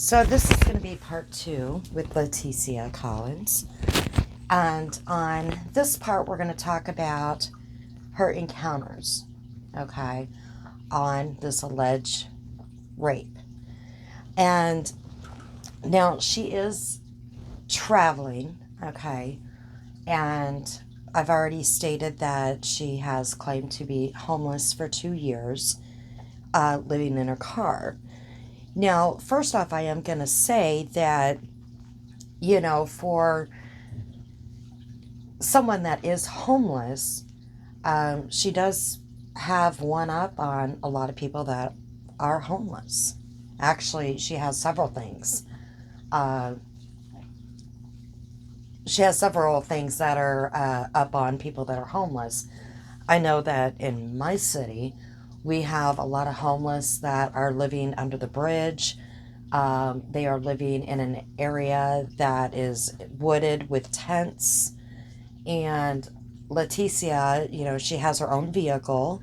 So this is going to be part two with Leticia Collins. And on this part, we're going to talk about her encounters, okay, on this alleged rape. And now she is traveling, okay, and I've already stated that she has claimed to be homeless for 2 years, living in her car. Now, first off, I am going to say that, for someone that is homeless, she does have one up on a lot of people that are homeless. Actually, she has several things. Uh, she has several things that are up on people that are homeless. I know that in my city, we have a lot of homeless that are living under the bridge. They are living in an area that is wooded with tents. And Leticia, she has her own vehicle.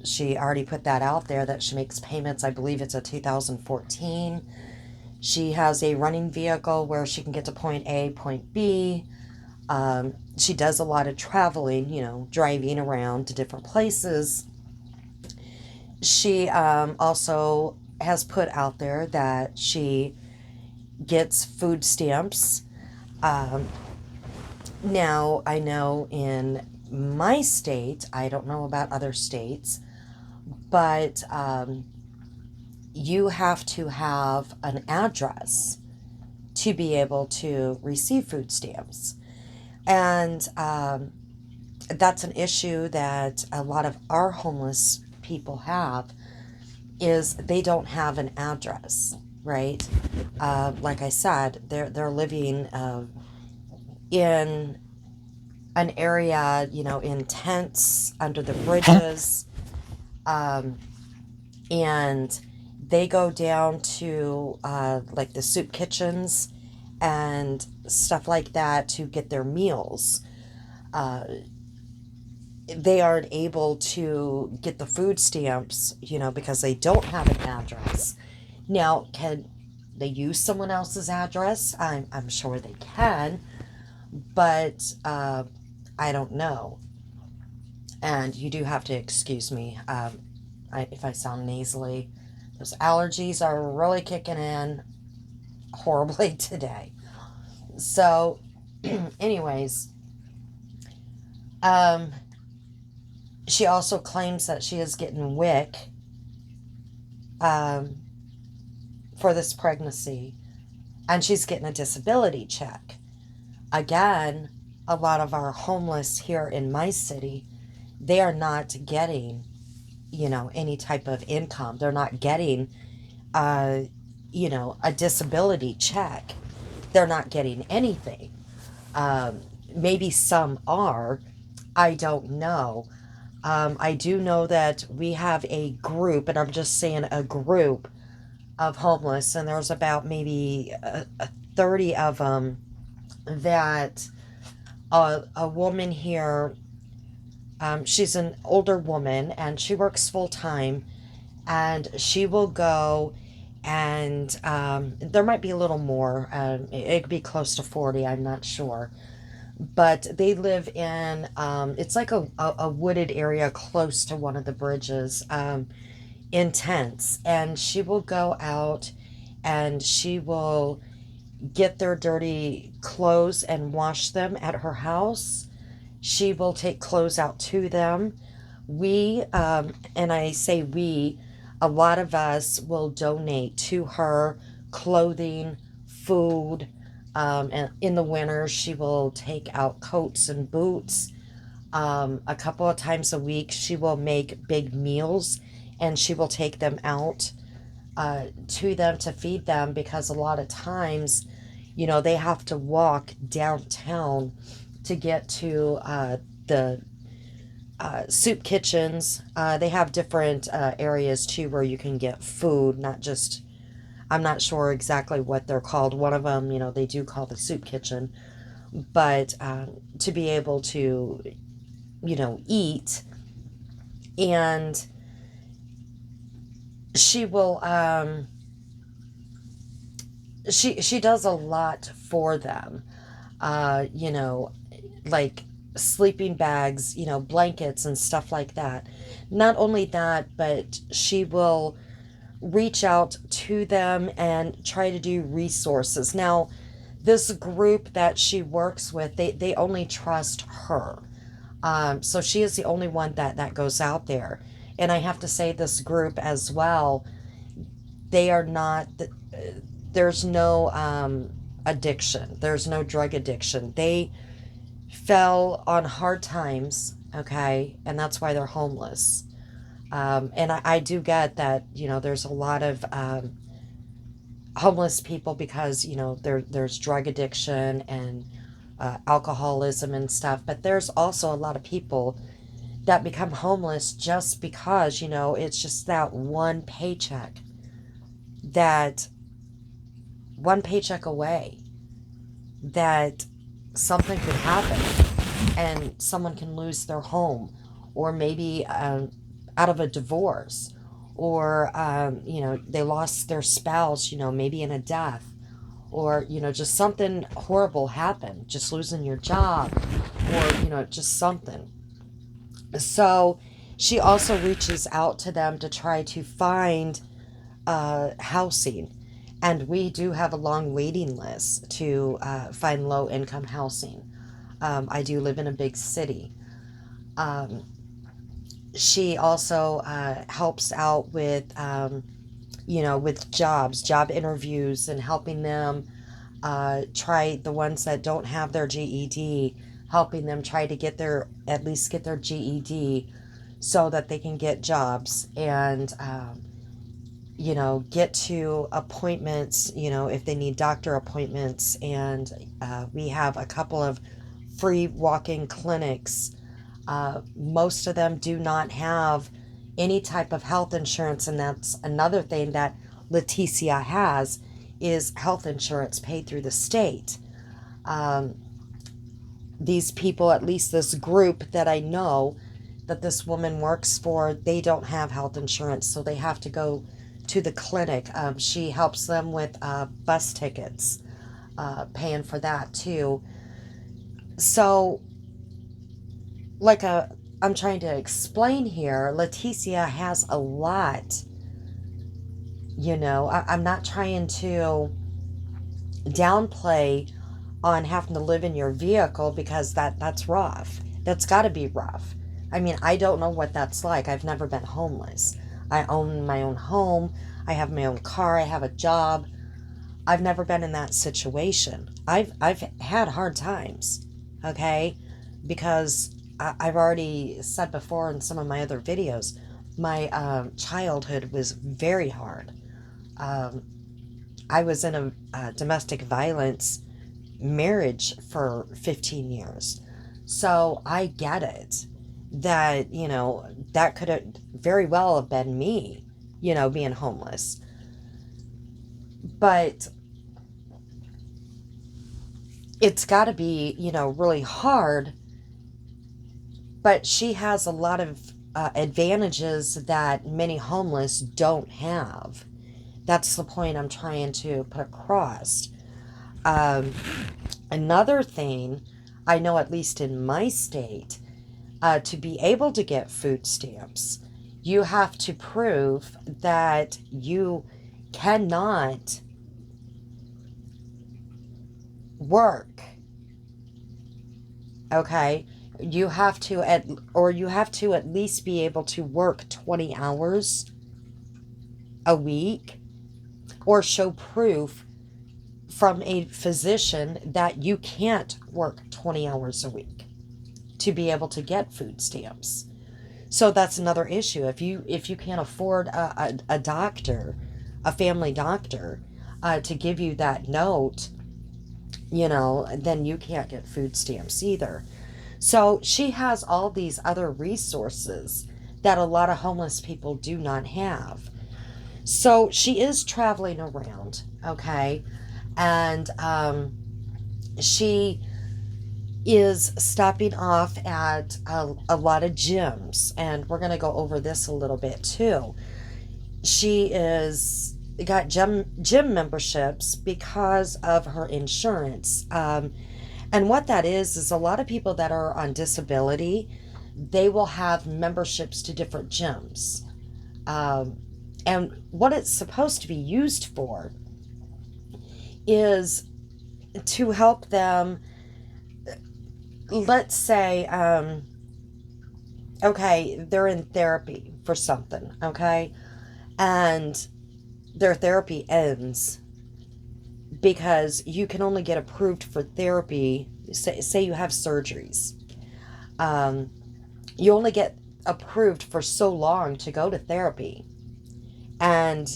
She already put that out there that she makes payments. I believe it's a 2014. She has a running vehicle where she can get to point A, point B. She does a lot of traveling, driving around to different places. She also has put out there that she gets food stamps. Um, Now, I know in my state, I don't know about other states, but you have to have an address to be able to receive food stamps. And that's an issue that a lot of our homeless people have, is they don't have an address, right? Like I said, they're living in an area, in tents under the bridges, um, and they go down to like the soup kitchens and stuff like that to get their meals. Uh, they aren't able to get the food stamps, because they don't have an address. Now, can they use someone else's address? I'm sure they can, but I don't know. And you do have to excuse me if I sound nasally. Those allergies are really kicking in horribly today. So, anyways, um, she also claims that she is getting WIC um, for this pregnancy, and she's getting a disability check. Again, a lot of our homeless here in my city, they are not getting, any type of income. They're not getting, uh, a disability check. They're not getting anything. Maybe some are. I don't know. I do know that we have a group, and I'm just saying a group of homeless, and there's about maybe 30 of them that a woman here, she's an older woman and she works full time, and she will go and there might be a little more. It could be close to 40, I'm not sure. But they live in, it's like a wooded area close to one of the bridges, in tents. And she will go out and she will get their dirty clothes and wash them at her house. She will take clothes out to them. And I say we, a lot of us will donate to her clothing, food. And in the winter, she will take out coats and boots. A couple of times a week, she will make big meals and she will take them out to them to feed them, because a lot of times, they have to walk downtown to get to the soup kitchens. They have different areas too where you can get food, not just, I'm not sure exactly what they're called. One of them, they do call the soup kitchen, but to be able to, eat. And she will she does a lot for them. You know, like sleeping bags, you know, blankets and stuff like that. Not only that, but she will reach out to them and try to do resources. Now, this group that she works with, they only trust her. So she is the only one that goes out there. And I have to say, this group as well, they are not, there's no addiction, there's no drug addiction. They fell on hard times, okay, and that's why they're homeless. And I do get that, you know, there's a lot of homeless people because, you know, there's drug addiction and alcoholism and stuff, but there's also a lot of people that become homeless just because, you know, it's just that that one paycheck away, that something could happen and someone can lose their home, or maybe out of a divorce, or you know, they lost their spouse, you know, maybe in a death, or you know, just something horrible happened, just losing your job, or you know, just something. So she also reaches out to them to try to find housing. And we do have a long waiting list to find low income housing. I do live in a big city. Um, she also helps out with, you know, with job interviews, and helping them try, the ones that don't have their GED, helping them try to get at least get their GED so that they can get jobs, and you know, get to appointments, you know, if they need doctor appointments. And we have a couple of free walk-in clinics. Most of them do not have any type of health insurance, and that's another thing that Leticia has, is health insurance paid through the state. Um, these people, at least this group that I know that this woman works for, they don't have health insurance, so they have to go to the clinic. She helps them with bus tickets, paying for that too. So, like I'm trying to explain here, Leticia has a lot. You know, I'm not trying to downplay on having to live in your vehicle, because that's rough. That's got to be rough. I mean, I don't know what that's like. I've never been homeless. I own my own home. I have my own car. I have a job. I've never been in that situation. I've had hard times, okay? Because I've already said before in some of my other videos, my childhood was very hard. Um, I was in a domestic violence marriage for 15 years. So I get it that, you know, that could have very well have been me, you know, being homeless. But it's got to be, you know, really hard. But she has a lot of advantages that many homeless don't have. That's the point I'm trying to put across. Um, Another thing, I know at least in my state, to be able to get food stamps, you have to prove that you cannot work. Okay? You have to at least be able to work 20 hours a week, or show proof from a physician that you can't work 20 hours a week to be able to get food stamps. So that's another issue. If you can't afford a doctor, a family doctor, to give you that note, you know, then you can't get food stamps either. So she has all these other resources that a lot of homeless people do not have. So she is traveling around, okay? And she is stopping off at a lot of gyms. And we're going to go over this a little bit too. She is got gym memberships because of her insurance. And what that is a lot of people that are on disability, they will have memberships to different gyms. Um, and what it's supposed to be used for is to help them. Let's say, okay, they're in therapy for something, okay? And their therapy ends because you can only get approved for therapy. Say you have surgeries. Um, you only get approved for so long to go to therapy. And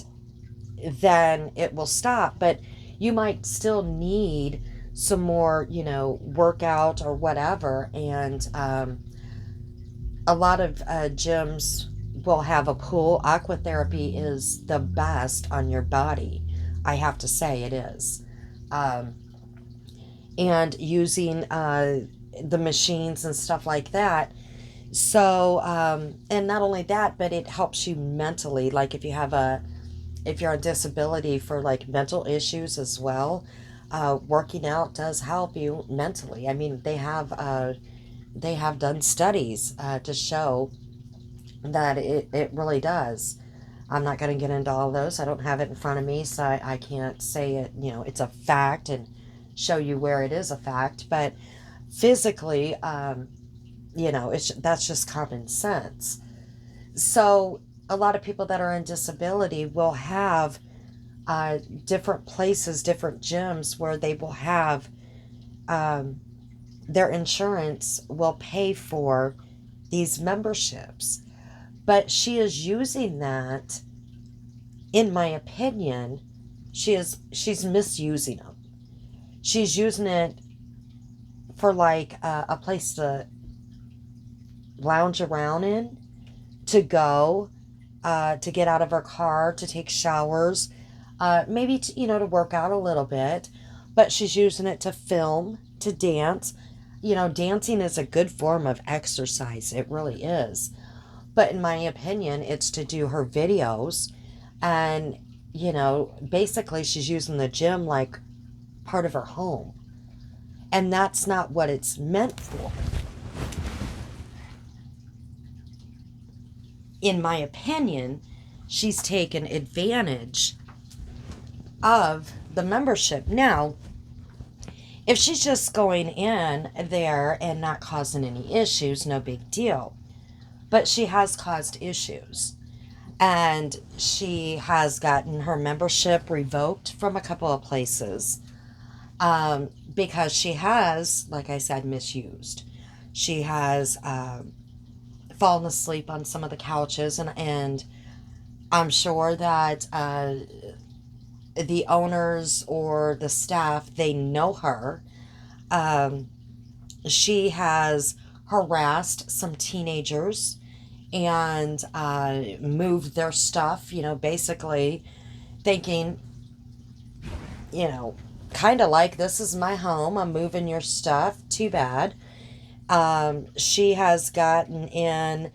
then it will stop. But you might still need some more, workout or whatever. And a lot of gyms will have a pool. Aquatherapy is the best on your body. I have to say it is. Um, and using the machines and stuff like that. So, and not only that, but it helps you mentally. Like if you're on disability for like mental issues as well, working out does help you mentally. I mean, they have done studies to show that it really does. I'm not going to get into all those. I don't have it in front of me, so I can't say it, it's a fact and show you where it is a fact. But physically, that's just common sense. So a lot of people that are in disability will have different places, different gyms where they will have um, their insurance will pay for these memberships. But she is using that, in my opinion, she's misusing them. She's using it for like a place to lounge around in, to go, to get out of her car, to take showers, maybe to work out a little bit. But she's using it to film, to dance. Dancing is a good form of exercise. It really is. But in my opinion, it's to do her videos. And, basically she's using the gym like part of her home. And that's not what it's meant for. In my opinion, she's taken advantage of the membership. Now, if she's just going in there and not causing any issues, no big deal. But she has caused issues. And she has gotten her membership revoked from a couple of places because she has, like I said, misused. She has fallen asleep on some of the couches, and I'm sure that the owners or the staff, they know her. Um, she has harassed some teenagers and moved their stuff, basically thinking, you know, kind of like, this is my home, I'm moving your stuff, too bad. She has gotten in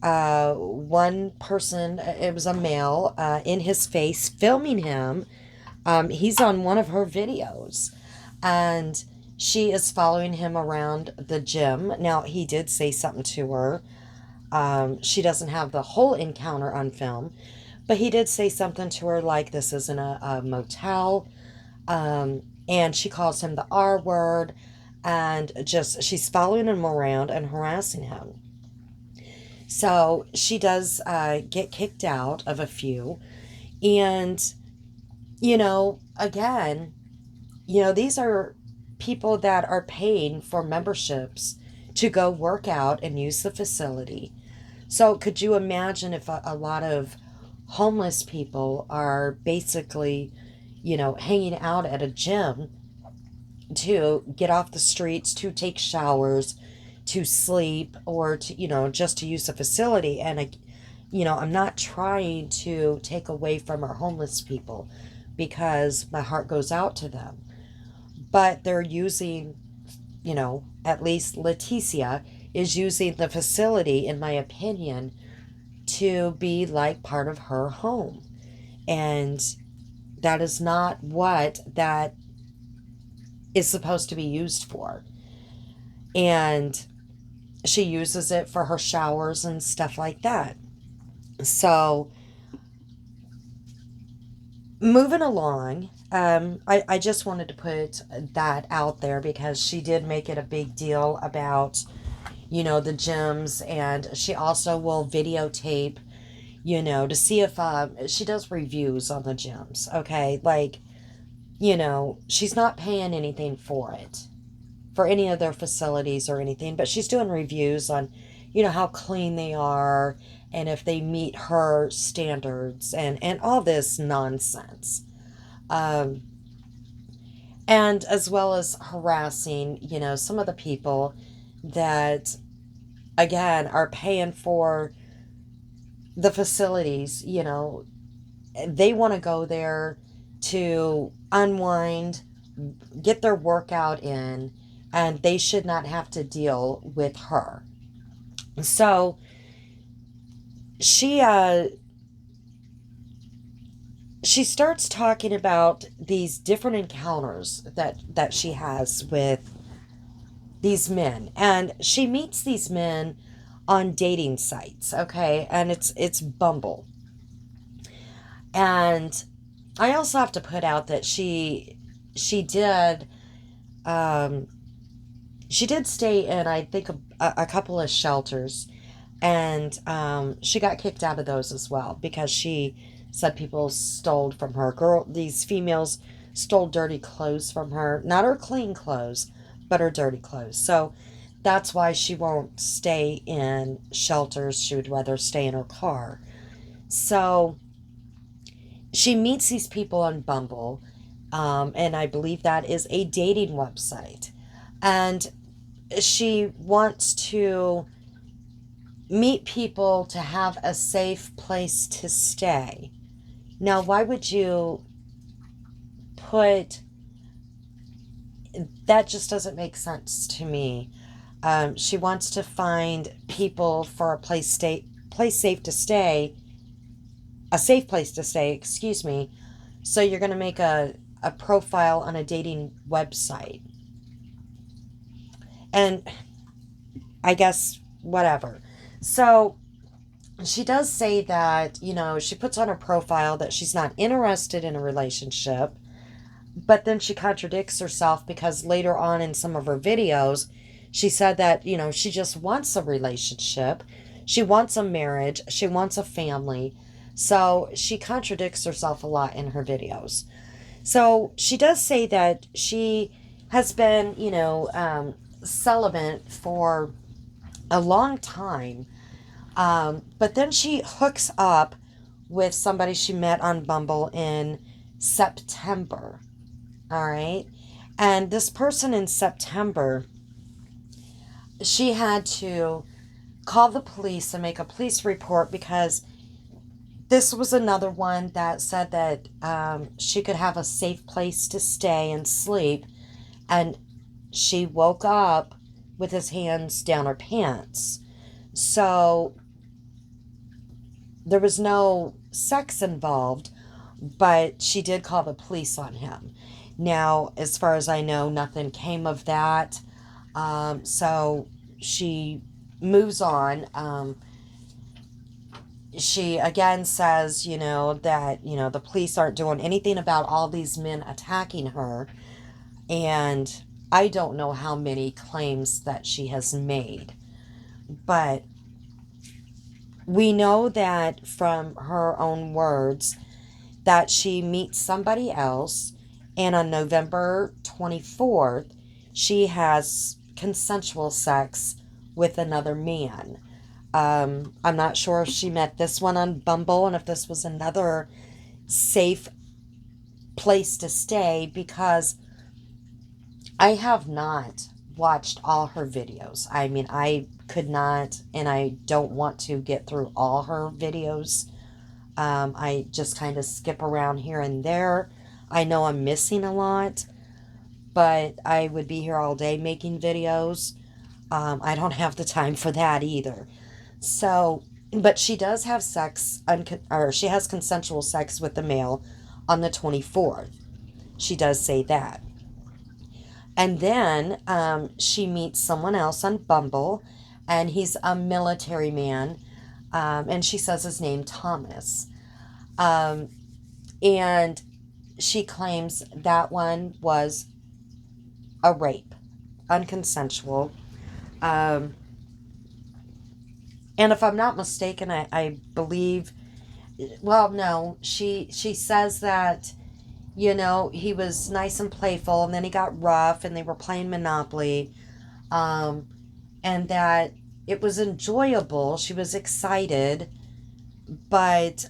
one person, it was a male, in his face, filming him. He's on one of her videos, and she is following him around the gym. Now, he did say something to her. She doesn't have the whole encounter on film, but he did say something to her like, this isn't a motel. And she calls him the R word, and just, she's following him around and harassing him. So she does get kicked out of a few. And, again, these are people that are paying for memberships to go work out and use the facility. So could you imagine if a lot of homeless people are basically, hanging out at a gym to get off the streets, to take showers, to sleep, or to, just to use the facility. And I'm not trying to take away from our homeless people, because my heart goes out to them. But they're using, at least Leticia is using the facility, in my opinion, to be like part of her home. And that is not what that is supposed to be used for. And she uses it for her showers and stuff like that. So, moving along, I just wanted to put that out there because she did make it a big deal about, the gyms, and she also will videotape, to see if she does reviews on the gyms, okay? Like, she's not paying anything for it, for any of their facilities or anything, but she's doing reviews on, how clean they are and if they meet her standards and all this nonsense. Um, and as well as harassing, some of the people that, again, are paying for the facilities, they want to go there to unwind, get their workout in, and they should not have to deal with her. So she she starts talking about these different encounters that she has with these men, and she meets these men on dating sites, okay? And it's Bumble. And I also have to put out that she did um she did stay in, I think, a couple of shelters, and she got kicked out of those as well because she said people stole from her. These females stole dirty clothes from her, not her clean clothes, but her dirty clothes. So that's why she won't stay in shelters. She would rather stay in her car. So she meets these people on Bumble, and I believe that is a dating website. And she wants to meet people to have a safe place to stay. Now, why would you put that? Just doesn't make sense to me. She wants to find people for place safe to stay, a safe place to stay, excuse me. So you're going to make a profile on a dating website. And I guess whatever. So she does say that, she puts on her profile that she's not interested in a relationship, but then she contradicts herself because later on in some of her videos, she said that, she just wants a relationship. She wants a marriage. She wants a family. So she contradicts herself a lot in her videos. So she does say that she has been, celibate for a long time. But then she hooks up with somebody she met on Bumble in September. All right. And this person in September, she had to call the police and make a police report because this was another one that said that she could have a safe place to stay and sleep. And she woke up with his hands down her pants. So there was no sex involved, but she did call the police on him. Now, as far as I know, nothing came of that. So she moves on. She again says, that, the police aren't doing anything about all these men attacking her. And I don't know how many claims that she has made. But we know that from her own words that she meets somebody else, and on November 24th, she has consensual sex with another man. I'm not sure if she met this one on Bumble and if this was another safe place to stay, because I have not watched all her videos. I mean, I could not, and I don't want to get through all her videos. I just kind of skip around here and there. I know I'm missing a lot, but I would be here all day making videos. I don't have the time for that either. So But she does have sex, or she has consensual sex with the male on the 24th. She does say that. And then she meets someone else on Bumble, and he's a military man, and she says his name, Thomas. Um, and she claims that one was a rape, unconsensual. Um, and if I'm not mistaken, I believe, well, no, she says that, you know, he was nice and playful, and then he got rough, and they were playing Monopoly, um, and that it was enjoyable. She was excited, but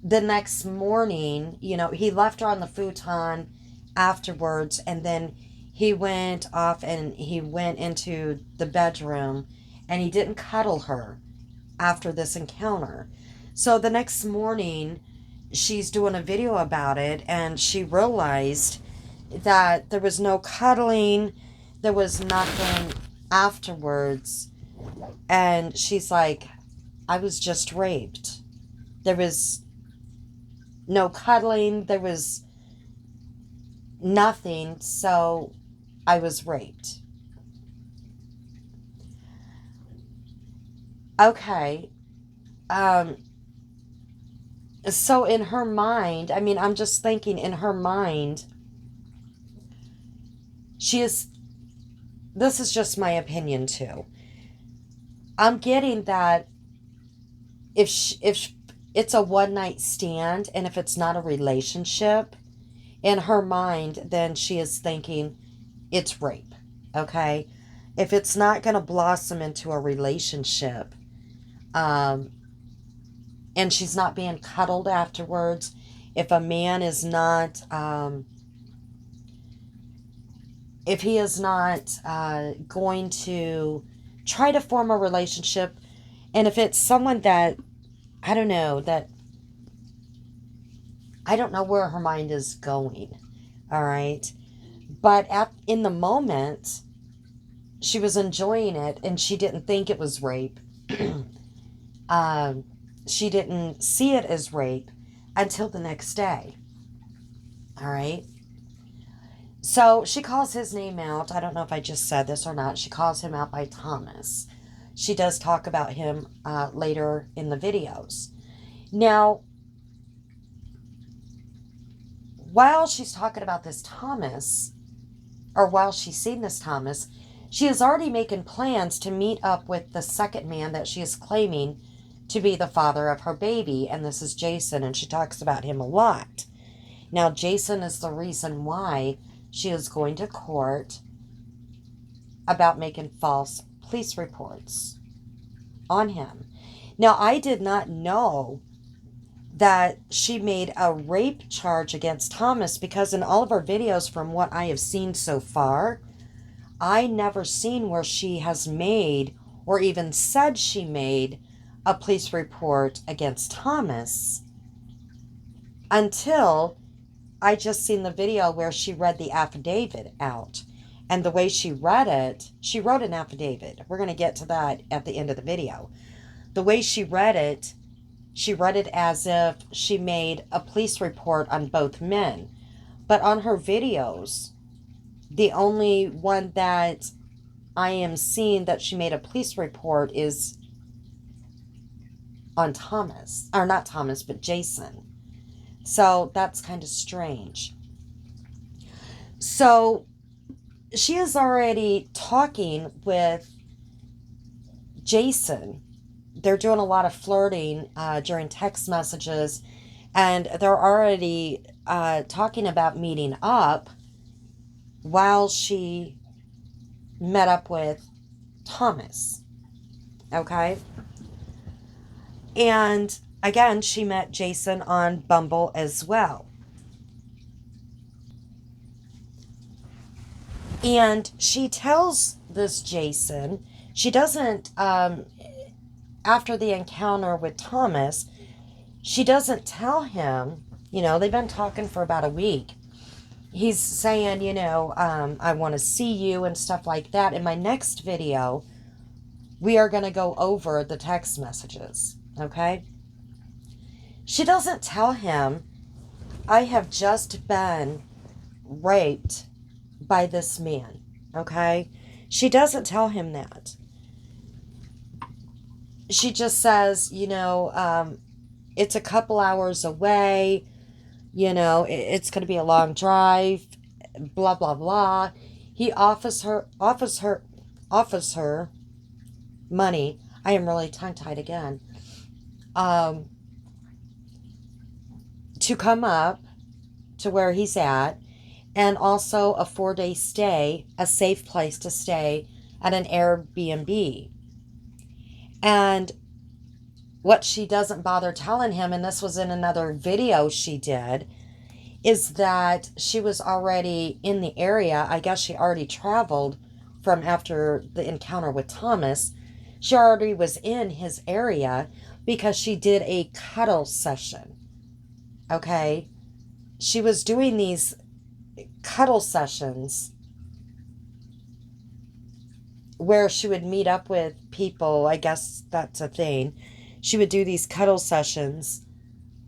the next morning, you know, he left her on the futon afterwards, and then he went off and he went into the bedroom, and he didn't cuddle her after this encounter. So the next morning, she's doing a video about it, and she realized that there was no cuddling, there was nothing afterwards. And she's like, I was just raped. There was no cuddling, there was nothing, so I was raped. Okay. Um, so in her mind, I mean, I'm just thinking in her mind, she is, this is just my opinion too. I'm getting that if it's a one night stand, and if it's not a relationship, in her mind, then she is thinking it's rape. Okay? If it's not going to blossom into a relationship, um, and she's not being cuddled afterwards, if a man is not, if he is not going to try to form a relationship, and if it's someone that, I don't know, that I don't know where her mind is going, all right? But in the moment, she was enjoying it, and she didn't think it was rape. um, she didn't see it as rape until the next day, all right? So she calls his name out. I don't know if I just said this or not. She calls him out by Thomas. She does talk about him later in the videos. Now, while she's talking about this Thomas, or while she's seen this Thomas, she is already making plans to meet up with the second man that she is claiming to be the father of her baby, and this is Jason, and she talks about him a lot. Now, Jason is the reason why she is going to court about making false police reports on him. Now, I did not know that she made a rape charge against Thomas, because in all of her videos, from what I have seen so far, I never seen where she has made or even said she made a police report against Thomas until I just seen the video where she read the affidavit out. And the way she read it, she wrote an affidavit. We're going to get to that at the end of the video. The way she read it as if she made a police report on both men. But on her videos, the only one that I am seeing that she made a police report is on Thomas. Or not Thomas, but Jason. So that's kind of strange. So she is already talking with Jason. They're doing a lot of flirting during text messages, and they're already talking about meeting up while she met up with Thomas. Okay? And again, she met Jason on Bumble as well. And she tells this Jason, she doesn't, after the encounter with Thomas, she doesn't tell him, you know, they've been talking for about a week. He's saying, you know, I want to see you and stuff like that. In my next video, We are going to go over the text messages, okay? She doesn't tell him, I have just been raped by this man, okay? She doesn't tell him that. She just says, it's a couple hours away, it's going to be a long drive, blah, blah, blah. He offers her money. I am really tongue-tied again. To come up to where he's at, and also a 4-day stay, a safe place to stay at an Airbnb. And what she doesn't bother telling him, and this was in another video she did, is that she was already in the area. I guess she already traveled from after the encounter with Thomas. She already was in his area because she did a cuddle session. Okay? She was doing these cuddle sessions where she would meet up with people. I guess that's a thing. She would do these cuddle sessions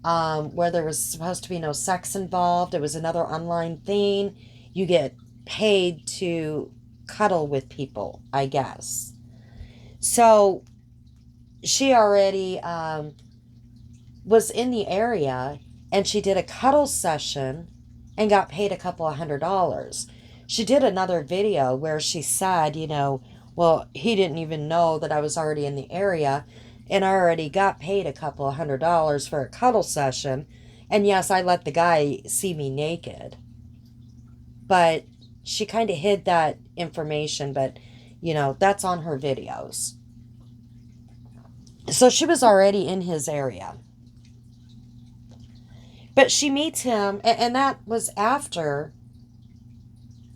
where there was supposed to be no sex involved. It was another online thing. You get paid to cuddle with people, I guess. So she already was in the area, and she did a cuddle session and got paid a couple of $100s. She did another video where she said, well, he didn't even know that I was already in the area, and I already got paid a couple of $100s for a cuddle session. And yes, I let the guy see me naked. But she kind of hid that information, but, that's on her videos. So she was already in his area. But she meets him, and that was after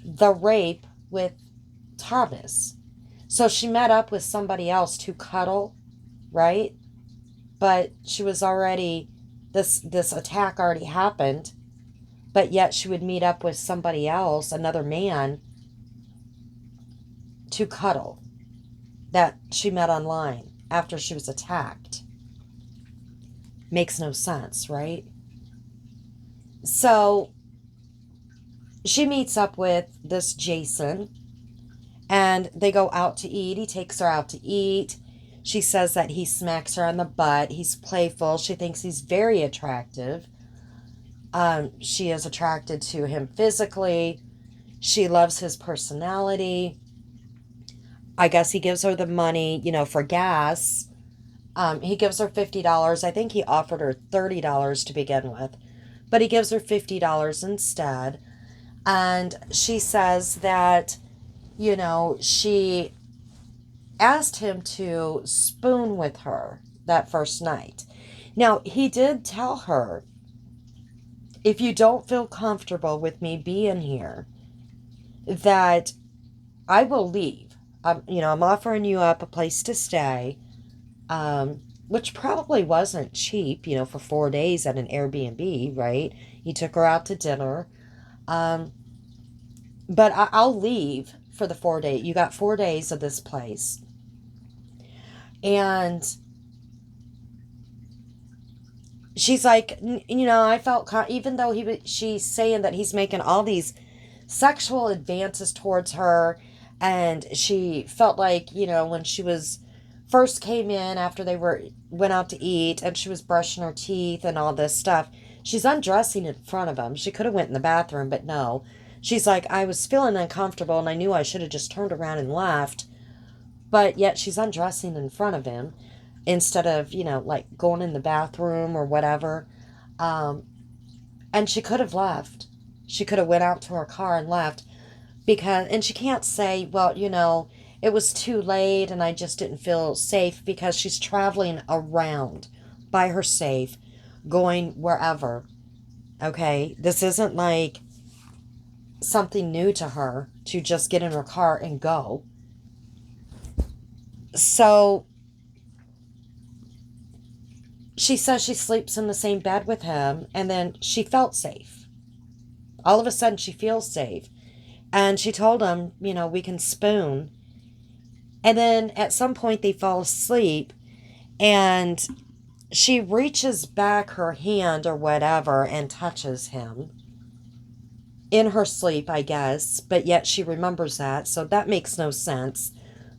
the rape with Thomas. So she met up with somebody else to cuddle, right? But she was already, this attack already happened, but yet she would meet up with somebody else, another man, to cuddle that she met online after she was attacked. Makes no sense, right? So she meets up with this Jason, and they go out to eat. He takes her out to eat. She says that he smacks her on the butt. He's playful. She thinks he's very attractive. She is attracted to him physically. She loves his personality. I guess he gives her the money, for gas. He gives her $50. I think he offered her $30 to begin with. But he gives her $50 instead. And she says that, she asked him to spoon with her that first night. Now, he did tell her, if you don't feel comfortable with me being here, that I will leave. I'm offering you up a place to stay, which probably wasn't cheap, for 4 days at an Airbnb, right? He took her out to dinner. But I'll leave for the 4 days. You got 4 days of this place. And she's like, I felt, even though she's saying that he's making all these sexual advances towards her, and she felt like, when she was first came in after they went out to eat, and she was brushing her teeth and all this stuff, she's undressing in front of him. She could have went in the bathroom, but no. She's like, I was feeling uncomfortable, and I knew I should have just turned around and left. But yet she's undressing in front of him instead of, like going in the bathroom or whatever. And she could have left. She could have went out to her car and left. And she can't say, well, it was too late and I just didn't feel safe, because she's traveling around by herself, going wherever. Okay? This isn't like something new to her to just get in her car and go. So she says she sleeps in the same bed with him, and then she felt safe. All of a sudden she feels safe. And she told him, we can spoon. And then at some point they fall asleep, and she reaches back her hand or whatever and touches him in her sleep, I guess, but yet she remembers that. So that makes no sense,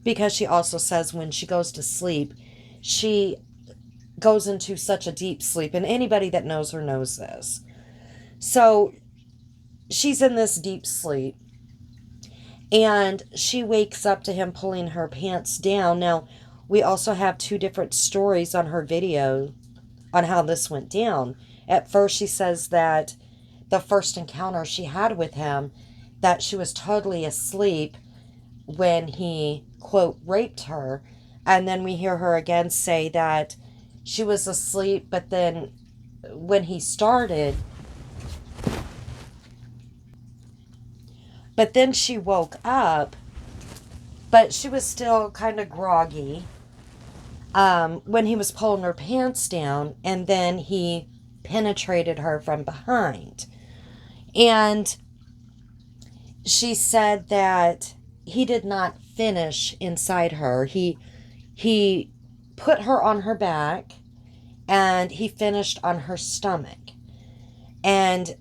because she also says when she goes to sleep, she goes into such a deep sleep, and anybody that knows her knows this. So she's in this deep sleep, and she wakes up to him pulling her pants down. Now, we also have two different stories on her video on how this went down. At first, she says that the first encounter she had with him, that she was totally asleep when he, quote, raped her. And then we hear her again say that she was asleep, but then when he started, but then she woke up, but she was still kind of groggy when he was pulling her pants down, and then he penetrated her from behind. And she said that he did not finish inside her. He put her on her back, and he finished on her stomach. And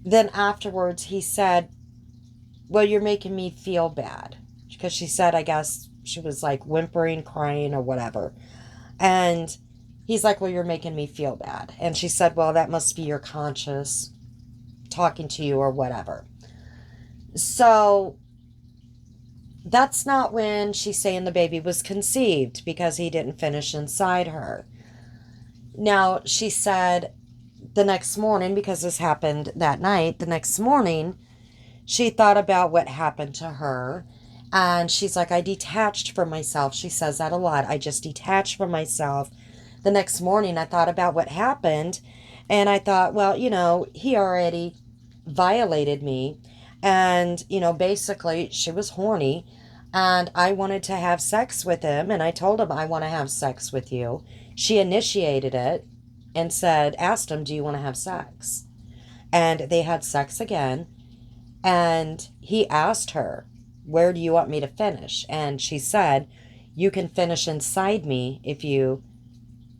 then afterwards he said, well, you're making me feel bad. Because she said, I guess she was like whimpering, crying, or whatever. And he's like, well, you're making me feel bad. And she said, well, that must be your conscience talking to you or whatever. So that's not when she's saying the baby was conceived, because he didn't finish inside her. Now, she said the next morning, because this happened that night, the next morning, she thought about what happened to her. And she's like, I detached from myself. She says that a lot. I just detached from myself. The next morning, I thought about what happened. And I thought, well, he already violated me. And, basically, she was horny. And I wanted to have sex with him. And I told him, I want to have sex with you. She initiated it and asked him, do you want to have sex? And they had sex again. And he asked her, where do you want me to finish? And she said, you can finish inside me if you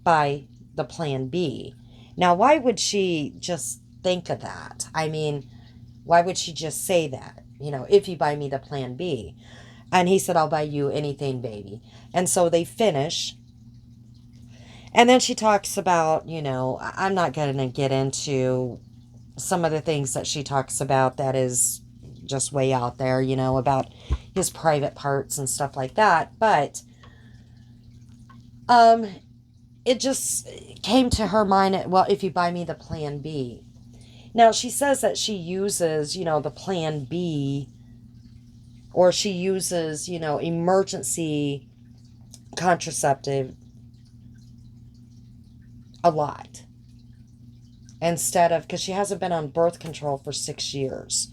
buy the plan B. Now, why would she just think of that? I mean, why would she just say that? If you buy me the plan B. And he said, I'll buy you anything, baby. And so they finish. And then she talks about, I'm not going to get into some of the things that she talks about that is just way out there, about his private parts and stuff like that. But it just came to her mind, well, if you buy me the plan B. Now, she says that she uses, the plan B, or she uses, emergency contraceptive a lot. Instead of, because she hasn't been on birth control for 6 years.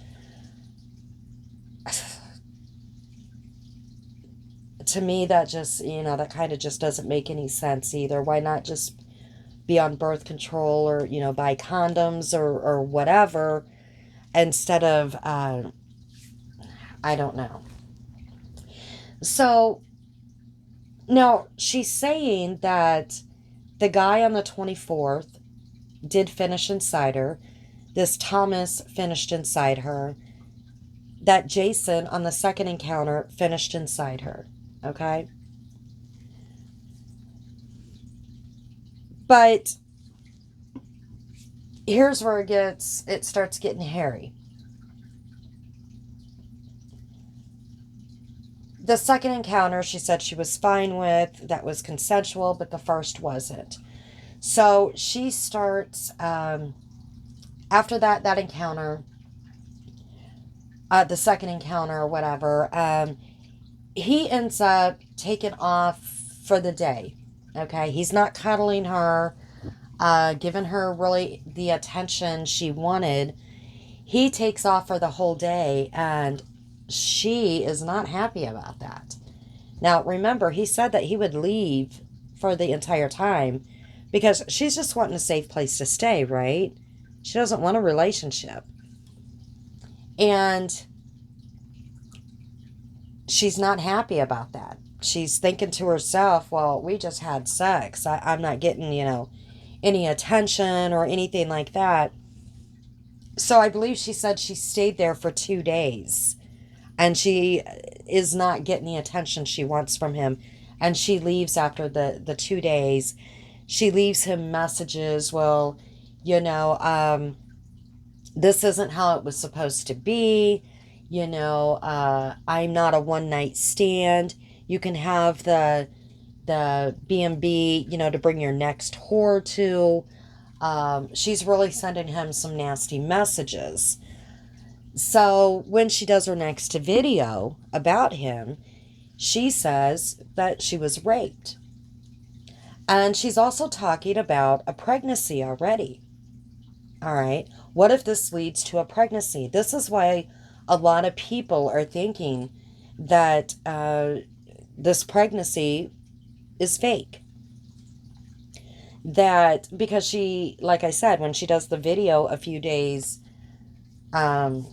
To me, that just, that kind of just doesn't make any sense either. Why not just be on birth control, or, buy condoms or whatever, instead of, I don't know. So, now, she's saying that the guy on the 24th did finish inside her. This Thomas finished inside her. That Jason on the second encounter finished inside her. Okay? But here's where it starts getting hairy. The second encounter, she said she was fine with. That was consensual, but the first wasn't. So she starts, after that encounter, the second encounter or whatever, he ends up taking off for the day. Okay, he's not cuddling her, giving her really the attention she wanted. He takes off for the whole day, and she is not happy about that. Now, remember, he said that he would leave for the entire time, because she's just wanting a safe place to stay, right? She doesn't want a relationship. And she's not happy about that. She's thinking to herself, well, we just had sex. I'm not getting, any attention or anything like that. So I believe she said she stayed there for 2 days and she is not getting the attention she wants from him. And she leaves after the 2 days. She leaves him messages. Well, this isn't how it was supposed to be. I'm not a one night stand. You can have the B&B, to bring your next whore to. She's really sending him some nasty messages. So when she does her next video about him, she says that she was raped. And she's also talking about a pregnancy already. All right. What if this leads to a pregnancy? This is why a lot of people are thinking that this pregnancy is fake. That because she, like I said, when she does the video a few days, not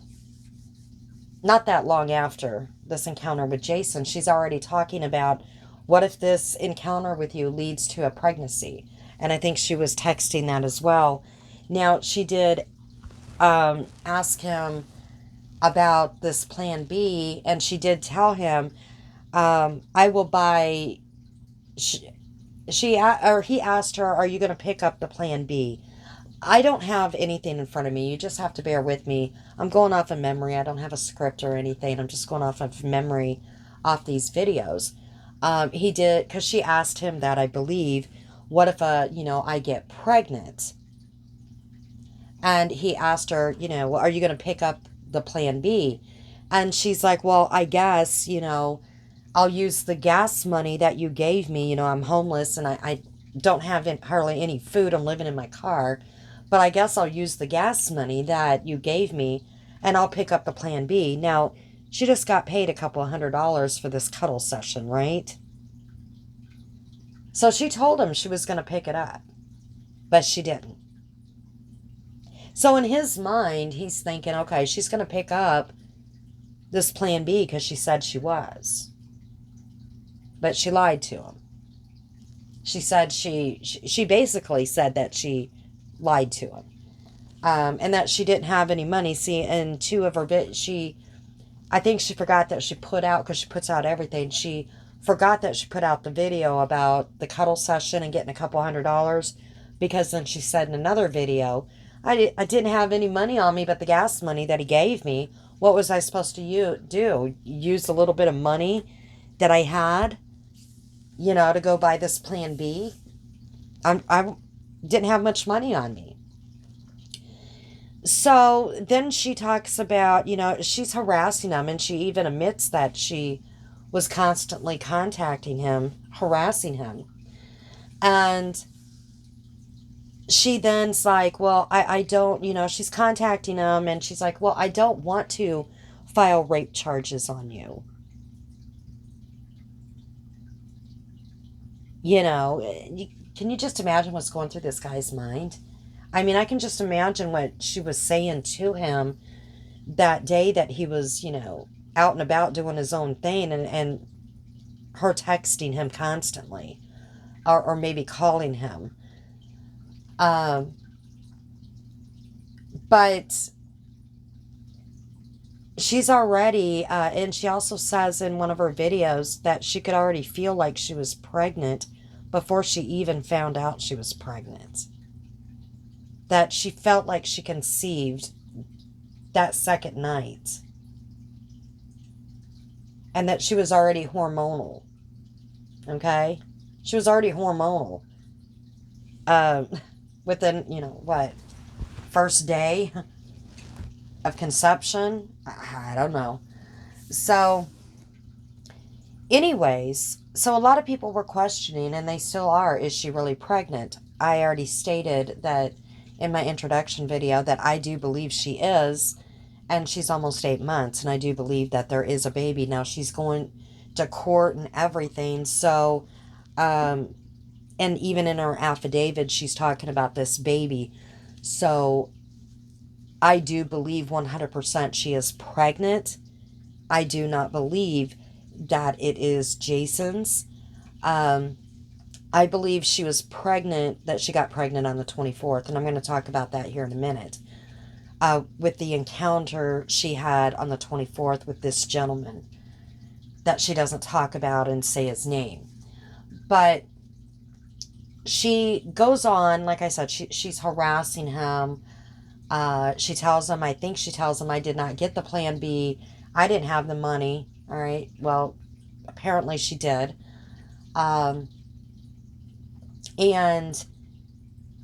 that long after this encounter with Jason, she's already talking about what if this encounter with you leads to a pregnancy. And I think she was texting that as well. Now, she did ask him about this plan B, and she did tell him, I will buy. He asked her, "Are you going to pick up the plan B?" I don't have anything in front of me. You just have to bear with me. I'm going off of memory. I don't have a script or anything. I'm just going off of memory off these videos. He did, because she asked him that, I believe, what if, I get pregnant? And he asked her, well, are you going to pick up the plan B? And she's like, well, I guess, I'll use the gas money that you gave me. I'm homeless and I don't have hardly any food. I'm living in my car. But I guess I'll use the gas money that you gave me and I'll pick up the plan B. Now, she just got paid a couple $100 for this cuddle session, right? So she told him she was going to pick it up, but she didn't. So in his mind, he's thinking, okay, she's going to pick up this plan B because she said she was. But she lied to him. She said she basically said that she lied to him. And that she didn't have any money. See, in two of her I think she forgot that she put out, because she puts out everything, she forgot that she put out the video about the cuddle session and getting a couple $100, because then she said in another video, I didn't have any money on me but the gas money that he gave me. What was I supposed to do? Use a little bit of money that I had, to go buy this plan B? I didn't have much money on me. So then she talks about, she's harassing him, and she even admits that she was constantly contacting him, harassing him. And she then's like, well, I don't, she's contacting him, and she's like, well, I don't want to file rape charges on you. Can you just imagine what's going through this guy's mind? I mean, I can just imagine what she was saying to him that day that he was, out and about doing his own thing, and her texting him constantly, or maybe calling him. But she's already, and she also says in one of her videos that she could already feel like she was pregnant before she even found out she was pregnant. That she felt like she conceived that second night. And that she was already hormonal. Okay? She was already hormonal. Within, first day of conception? I don't know. So, anyways, so a lot of people were questioning, and they still are, is she really pregnant? I already stated that in my introduction video that I do believe she is, and she's almost 8 months, and I do believe that there is a baby. Now, she's going to court and everything, so, and even in her affidavit, she's talking about this baby. So, I do believe 100% she is pregnant. I do not believe that it is Jason's. Um, I believe she was pregnant, that she got pregnant on the 24th, and I'm going to talk about that here in a minute. With the encounter she had on the 24th with this gentleman that she doesn't talk about and say his name. But she goes on, like I said, she's harassing him. She tells him, I think she tells him, I did not get the plan B. I didn't have the money. All right. Well, apparently she did. And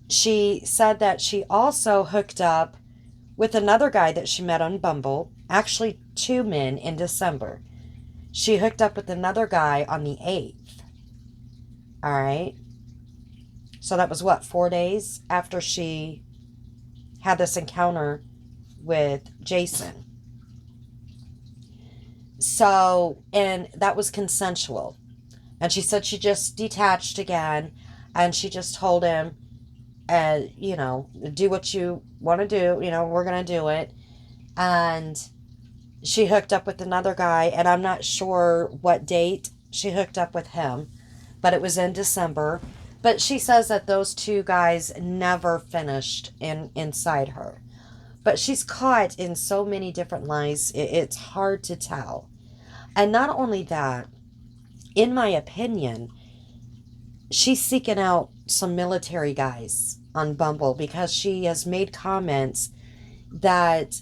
she said that she also hooked up with another guy that she met on Bumble. Actually, two men in December. She hooked up with another guy on the 8th. All right. So that was what, 4 days after she had this encounter with Jason. So, and that was consensual. And she said she just detached again, and she just told him, you know, do what you want to do. You know, we're going to do it. And she hooked up with another guy, and I'm not sure what date she hooked up with him, but it was in December. But she says that those two guys never finished inside her. But she's caught in so many different lies, it's hard to tell. And not only that, in my opinion, she's seeking out some military guys on Bumble because she has made comments that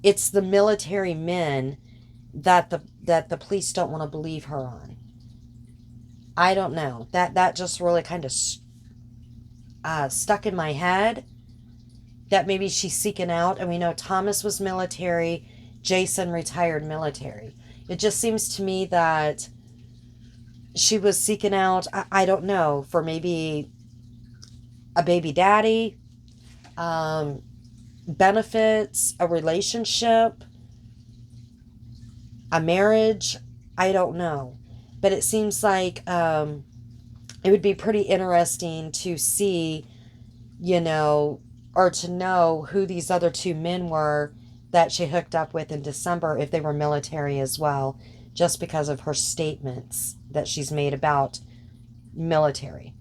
it's the military men that the police don't want to believe her on. I don't know. That just really kind of stuck in my head. That maybe she's seeking out, and we know Thomas was military, Jason retired military. It just seems to me that she was seeking out, I don't know, for maybe a baby daddy, benefits, a relationship, a marriage. I don't know. But it seems like it would be pretty interesting to see, you know, or to know who these other two men were that she hooked up with in December, if they were military as well, just because of her statements that she's made about military.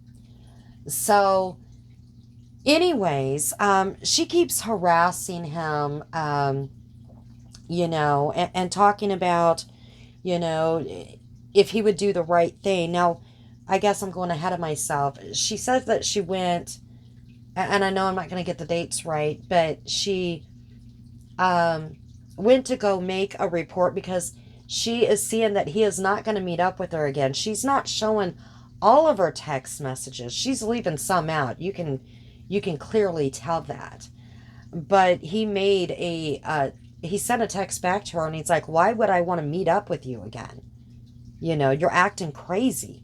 So, anyways, she keeps harassing him, you know, and talking about, you know, if he would do the right thing. Now, I guess I'm going ahead of myself. She says that she went, and I know I'm not going to get the dates right, but she went to go make a report because she is seeing that he is not going to meet up with her again. She's not showing all of her text messages. She's leaving some out. You can clearly tell that. But he made he sent a text back to her, and he's like, why would I want to meet up with you again? You know, you're acting crazy.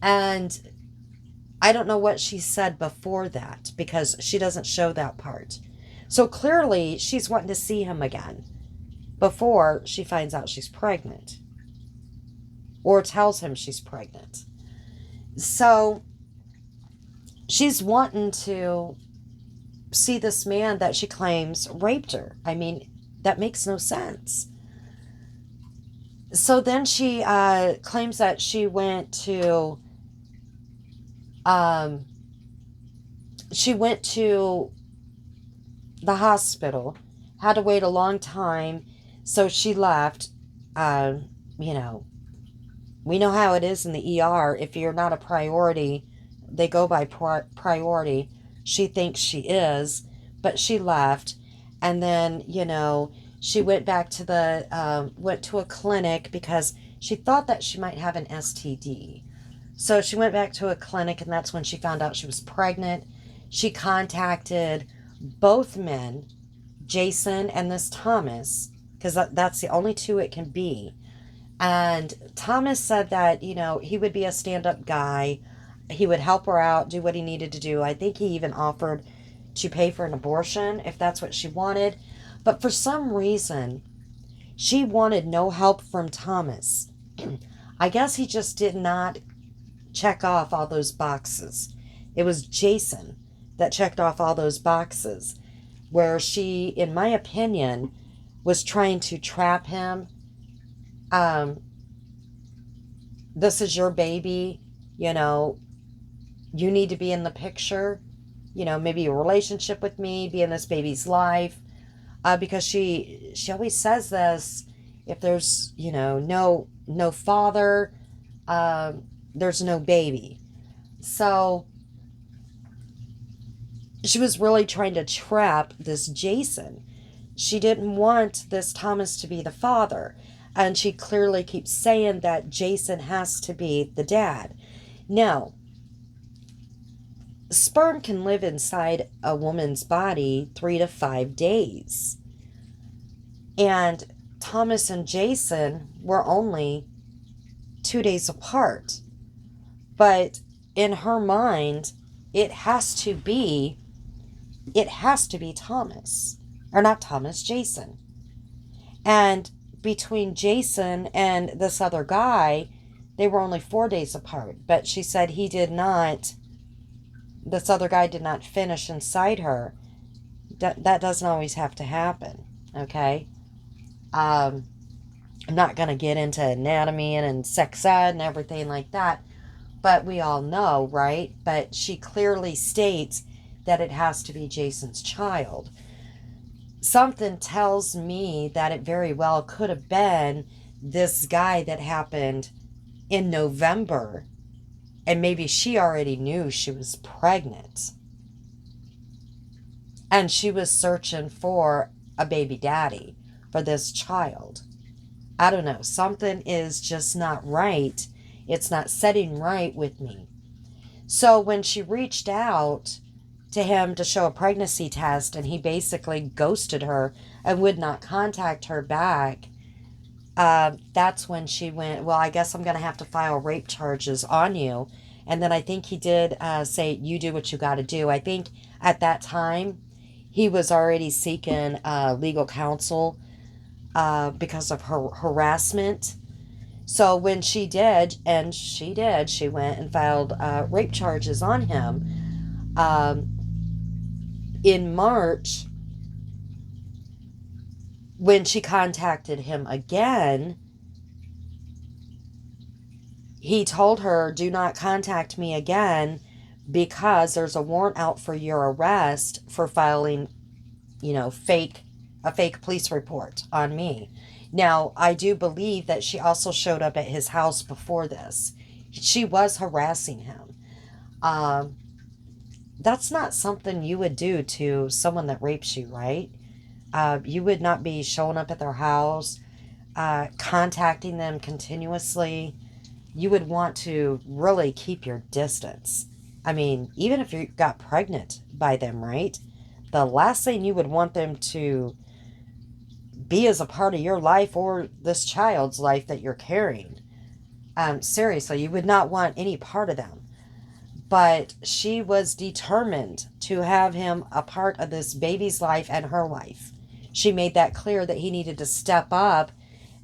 And I don't know what she said before that because she doesn't show that part. So clearly she's wanting to see him again before she finds out she's pregnant or tells him she's pregnant. So she's wanting to see this man that she claims raped her. I mean, that makes no sense. So then she claims that she went to the hospital, had to wait a long time, so she left. You know, we know how it is in the ER. If you're not a priority, they go by priority. She thinks she is, but she left. And then, you know, she went back to went to a clinic because she thought that she might have an STD. So she went back to a clinic, and that's when she found out she was pregnant. She contacted both men, Jason and this Thomas, because that's the only two it can be. And Thomas said that, you know, he would be a stand-up guy. He would help her out, do what he needed to do. I think he even offered to pay for an abortion if that's what she wanted. But for some reason, she wanted no help from Thomas. I guess he just did not check off all those boxes. It was Jason that checked off all those boxes, where she, in my opinion, was trying to trap him Um, this is your baby, you know, you need to be in the picture, you know, maybe a relationship with me, be in this baby's life. Because she always says this, if there's, you know, no father, there's no baby. So she was really trying to trap this Jason. She didn't want this Thomas to be the father. And she clearly keeps saying that Jason has to be the dad. Now, sperm can live inside a woman's body 3 to 5 days. And Thomas and Jason were only 2 days apart. But in her mind, it has to be Thomas. Or not Thomas, Jason. And between Jason and this other guy, they were only 4 days apart. But she said this other guy did not finish inside her. That doesn't always have to happen. Okay? I'm not going to get into anatomy and sex ed and everything like that. But we all know, right? But she clearly states that it has to be Jason's child. Something tells me that it very well could have been this guy that happened in November, and maybe she already knew she was pregnant, and she was searching for a baby daddy for this child. I don't know. Something is just not right. It's not setting right with me. So when she reached out to him to show a pregnancy test, and he basically ghosted her and would not contact her back, that's when she went, well, I guess I'm going to have to file rape charges on you. And then I think he did say, you do what you got to do. I think at that time he was already seeking legal counsel because of her harassment. So when she did, she went and filed rape charges on him. In March, when she contacted him again, he told her, do not contact me again because there's a warrant out for your arrest for filing, you know, a fake police report on me. Now, I do believe that she also showed up at his house before this. She was harassing him. That's not something you would do to someone that rapes you, right? You would not be showing up at their house, contacting them continuously. You would want to really keep your distance. I mean, even if you got pregnant by them, right? The last thing you would want them to be as a part of your life or this child's life that you're carrying. Seriously, you would not want any part of them. But she was determined to have him a part of this baby's life and her life. She made that clear that he needed to step up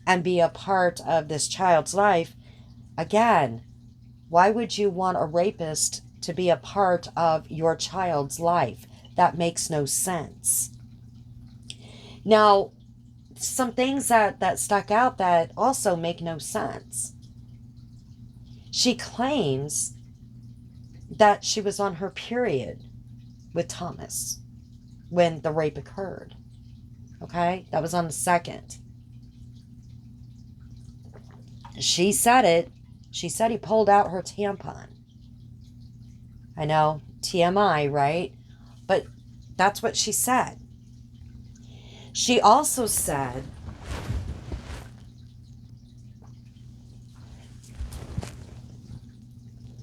and be a part of this child's life. Again, why would you want a rapist to be a part of your child's life? That makes no sense. Now, some things that stuck out that also make no sense. She claims that she was on her period with Thomas when the rape occurred. Okay? That was on the 2nd. She said it. She said he pulled out her tampon. I know, TMI, right? But that's what she said. She also said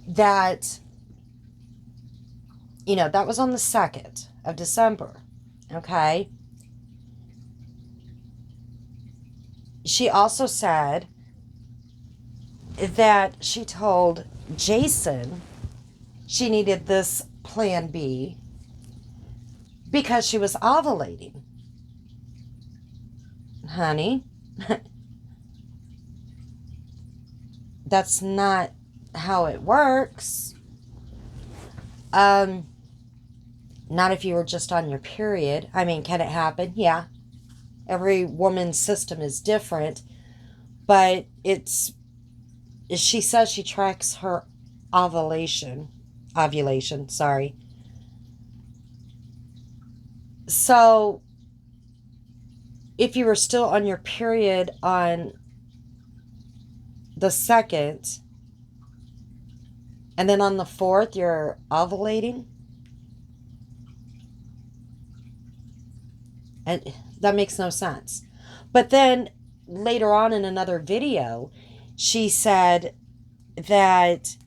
that, you know, that was on the 2nd of December. Okay? She also said that she told Jason she needed this plan B because she was ovulating. Honey, that's not how it works. Not if you were just on your period. I mean, can it happen? Yeah. Every woman's system is different. But she says she tracks her ovulation, sorry. So if you were still on your period on the 2nd, and then on the 4th you're ovulating, and that makes no sense. But then later on in another video, she said that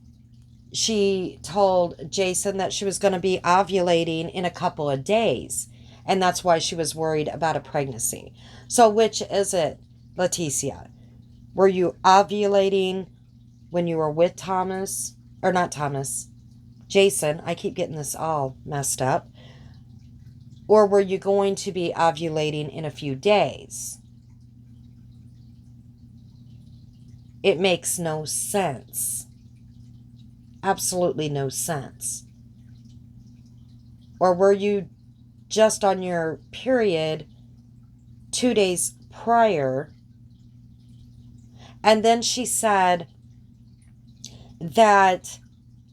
she told Jason that she was going to be ovulating in a couple of days. And that's why she was worried about a pregnancy. So which is it, Leticia? Were you ovulating when you were with Thomas? Or not Thomas, Jason. I keep getting this all messed up. Or were you going to be ovulating in a few days? It makes no sense. Absolutely no sense. Or were you just on your period 2 days prior? And then she said that,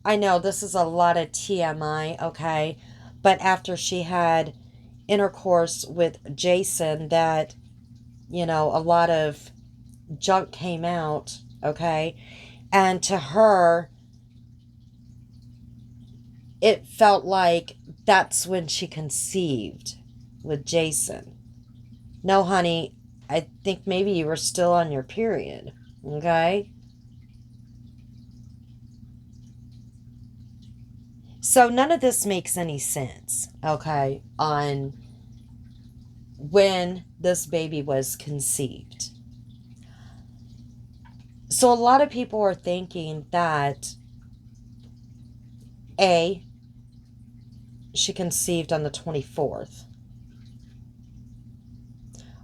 I know this is a lot of TMI, okay? But after she had intercourse with Jason, that, a lot of junk came out, okay? And to her, it felt like that's when she conceived with Jason. No, honey, I think maybe you were still on your period, okay? So none of this makes any sense, okay, on when this baby was conceived. So a lot of people are thinking that A, she conceived on the 24th,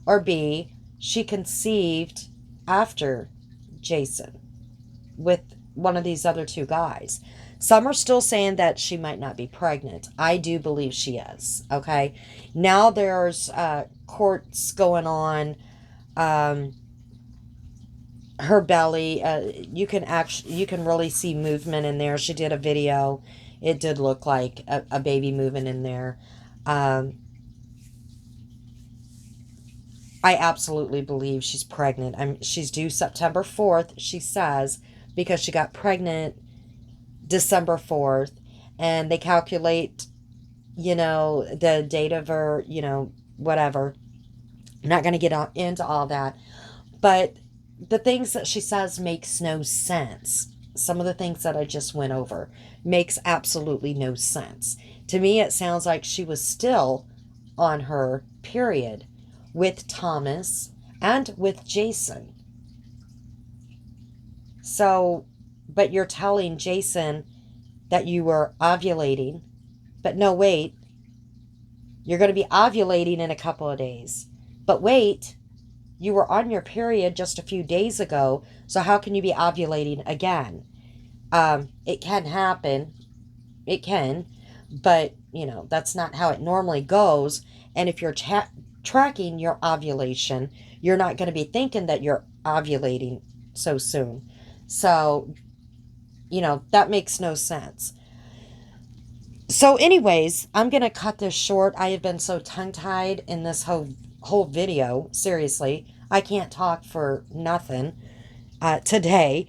or B, she conceived after Jason with one of these other two guys. Some are still saying that she might not be pregnant. I do believe she is, okay? Now there's courts going on. Her belly, you can really see movement in there. She did a video. It did look like a baby moving in there. I absolutely believe she's pregnant. She's due September 4th, she says, because she got pregnant December 4th. And they calculate, the date of her, whatever. I'm not going to get into all that. But the things that she says makes no sense. Some of the things that I just went over makes absolutely no sense. To me, it sounds like she was still on her period with Thomas and with Jason. So, but you're telling Jason that you were ovulating, but no, wait, you're going to be ovulating in a couple of days. But wait, you were on your period just a few days ago, so how can you be ovulating again? It can happen. It can, but, that's not how it normally goes. And if you're tracking your ovulation, you're not going to be thinking that you're ovulating so soon. So, that makes no sense. So anyways, I'm going to cut this short. I have been so tongue-tied in this whole video. Seriously, I can't talk for nothing today.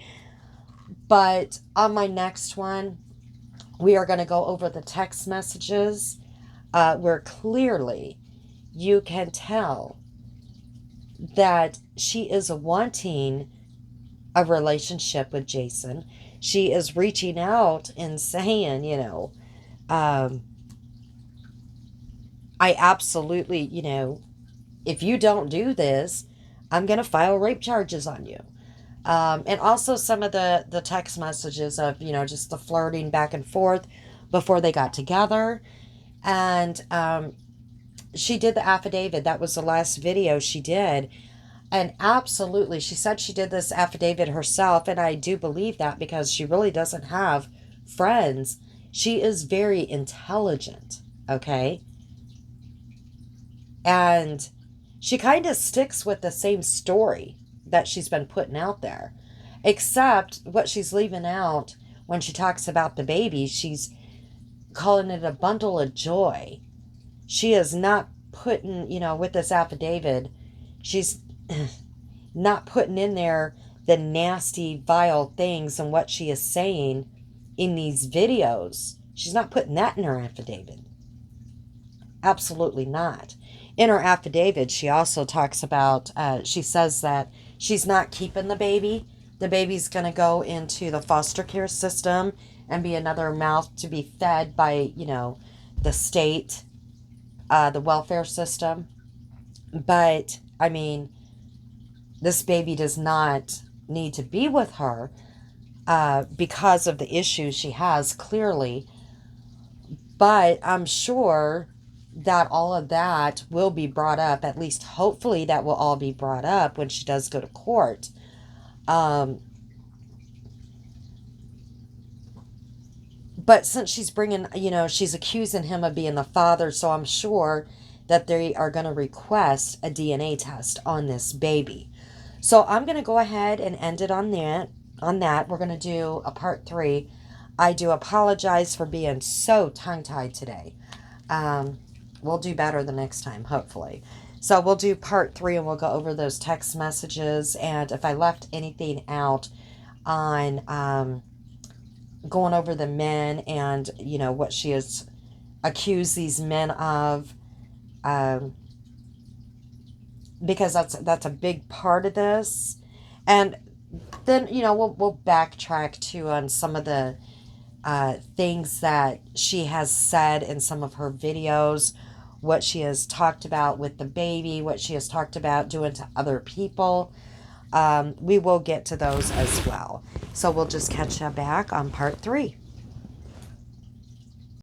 But on my next one, we are going to go over the text messages where clearly you can tell that she is wanting a relationship with Jason. She is reaching out and saying, I absolutely, if you don't do this, I'm going to file rape charges on you. And also some of the text messages of, just the flirting back and forth before they got together. And she did the affidavit. That was the last video she did. And absolutely, she said she did this affidavit herself. And I do believe that because she really doesn't have friends. She is very intelligent, okay? And she kind of sticks with the same story that she's been putting out there. Except what she's leaving out when she talks about the baby, she's calling it a bundle of joy. She is not putting, with this affidavit, she's not putting in there the nasty, vile things and what she is saying in these videos. She's not putting that in her affidavit. Absolutely not. In her affidavit, she also talks about, she says that she's not keeping the baby. The baby's going to go into the foster care system and be another mouth to be fed by, the state, the welfare system. But, I mean, this baby does not need to be with her because of the issues she has, clearly. But I'm sure that all of that will be brought up. At least, hopefully, that will all be brought up when she does go to court. But since she's bringing, she's accusing him of being the father, so I'm sure that they are going to request a DNA test on this baby. So I'm going to go ahead and end it on that. We're going to do a part 3. I do apologize for being so tongue-tied today. We'll do better the next time, hopefully. So we'll do part 3 and we'll go over those text messages. And if I left anything out on going over the men and, what she has accused these men of, because that's a big part of this. And then, we'll backtrack to on some of the things that she has said in some of her videos, what she has talked about with the baby, what she has talked about doing to other people. We will get to those as well. So we'll just catch you back on part 3.